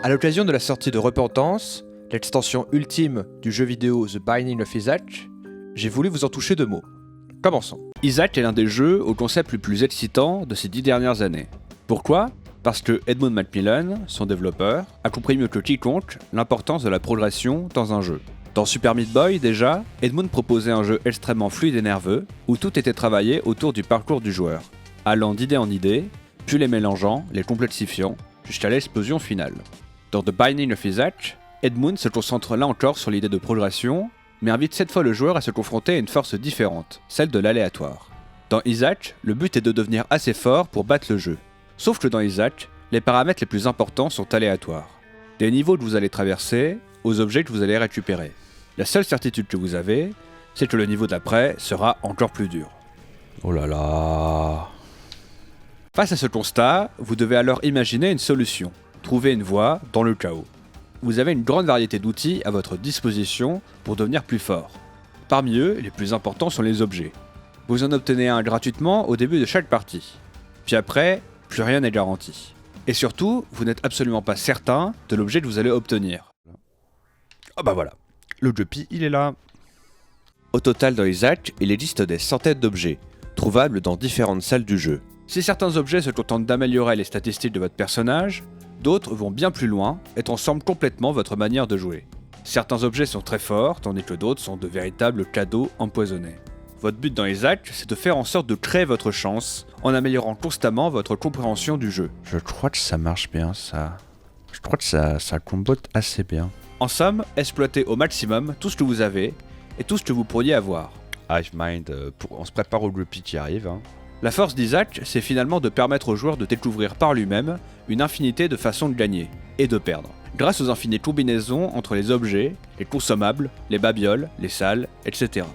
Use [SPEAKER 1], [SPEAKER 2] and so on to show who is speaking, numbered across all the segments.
[SPEAKER 1] À l'occasion de la sortie de Repentance, l'extension ultime du jeu vidéo The Binding of Isaac, j'ai voulu vous en toucher 2 mots. Commençons. Isaac est l'un des jeux au concept le plus excitant de ces 10 dernières années. Pourquoi ? Parce que Edmund Macmillan, son développeur, a compris mieux que quiconque l'importance de la progression dans un jeu. Dans Super Meat Boy, déjà, Edmund proposait un jeu extrêmement fluide et nerveux, où tout était travaillé autour du parcours du joueur, allant d'idée en idée, puis les mélangeant, les complexifiant, jusqu'à l'explosion finale. Dans The Binding of Isaac, Edmund se concentre là encore sur l'idée de progression, mais invite cette fois le joueur à se confronter à une force différente, celle de l'aléatoire. Dans Isaac, le but est de devenir assez fort pour battre le jeu. Sauf que dans Isaac, les paramètres les plus importants sont aléatoires. Des niveaux que vous allez traverser, aux objets que vous allez récupérer. La seule certitude que vous avez, c'est que le niveau d'après sera encore plus dur.
[SPEAKER 2] Oh là là.
[SPEAKER 1] Face à ce constat, vous devez alors imaginer une solution, trouver une voie dans le chaos. Vous avez une grande variété d'outils à votre disposition pour devenir plus fort. Parmi eux, les plus importants sont les objets. Vous en obtenez un gratuitement au début de chaque partie. Puis après, plus rien n'est garanti. Et surtout, vous n'êtes absolument pas certain de l'objet que vous allez obtenir.
[SPEAKER 2] Ah bah voilà, le Guppy il est là.
[SPEAKER 1] Au total dans Isaac, il existe des centaines d'objets, trouvables dans différentes salles du jeu. Si certains objets se contentent d'améliorer les statistiques de votre personnage, d'autres vont bien plus loin et transforment complètement votre manière de jouer. Certains objets sont très forts, tandis que d'autres sont de véritables cadeaux empoisonnés. Votre but dans Isaac, c'est de faire en sorte de créer votre chance, en améliorant constamment votre compréhension du jeu.
[SPEAKER 2] Je crois que ça marche bien ça. Je crois que ça combote assez bien.
[SPEAKER 1] En somme, exploitez au maximum tout ce que vous avez, et tout ce que vous pourriez avoir.
[SPEAKER 2] Hive Mind, on se prépare au Guppy qui arrive. Hein.
[SPEAKER 1] La force d'Isaac, c'est finalement de permettre au joueur de découvrir par lui-même une infinité de façons de gagner, et de perdre. Grâce aux infinies combinaisons entre les objets, les consommables, les babioles, les salles, etc.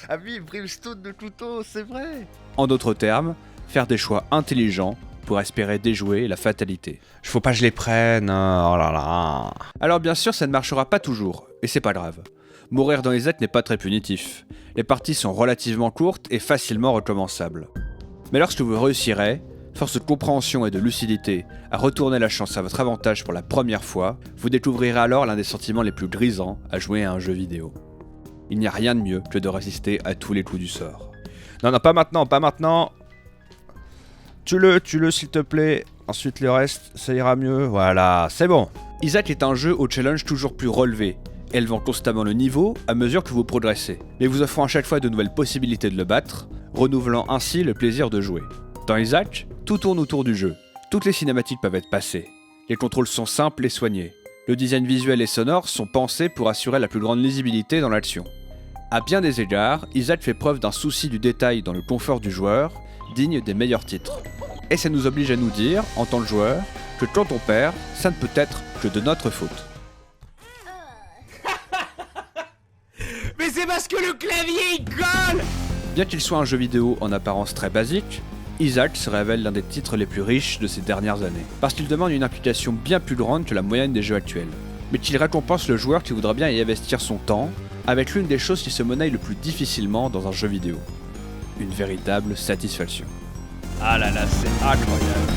[SPEAKER 2] Ah oui, Brimstone de couteau, c'est vrai.
[SPEAKER 1] En d'autres termes, faire des choix intelligents pour espérer déjouer la fatalité.
[SPEAKER 2] Faut pas que je les prenne, hein. Oh là là.
[SPEAKER 1] Alors bien sûr, ça ne marchera pas toujours, et c'est pas grave. Mourir dans Isaac n'est pas très punitif. Les parties sont relativement courtes et facilement recommençables. Mais lorsque vous réussirez, force de compréhension et de lucidité, à retourner la chance à votre avantage pour la première fois, vous découvrirez alors l'un des sentiments les plus grisants à jouer à un jeu vidéo. Il n'y a rien de mieux que de résister à tous les coups du sort.
[SPEAKER 2] Non, pas maintenant, pas maintenant. Tue-le s'il te plaît. Ensuite le reste, ça ira mieux. Voilà, c'est bon.
[SPEAKER 1] Isaac est un jeu au challenge toujours plus relevé, élevant constamment le niveau à mesure que vous progressez, mais vous offrant à chaque fois de nouvelles possibilités de le battre, renouvelant ainsi le plaisir de jouer. Dans Isaac, tout tourne autour du jeu. Toutes les cinématiques peuvent être passées. Les contrôles sont simples et soignés. Le design visuel et sonore sont pensés pour assurer la plus grande lisibilité dans l'action. À bien des égards, Isaac fait preuve d'un souci du détail dans le confort du joueur, digne des meilleurs titres. Et ça nous oblige à nous dire, en tant que joueur, que quand on perd, ça ne peut être que de notre faute.
[SPEAKER 3] Mais c'est parce que le clavier il colle.
[SPEAKER 1] Bien qu'il soit un jeu vidéo en apparence très basique, Isaac se révèle l'un des titres les plus riches de ces dernières années, parce qu'il demande une implication bien plus grande que la moyenne des jeux actuels, mais qu'il récompense le joueur qui voudra bien y investir son temps, avec l'une des choses qui se monnaie le plus difficilement dans un jeu vidéo. Une véritable satisfaction.
[SPEAKER 2] Ah là là, c'est incroyable.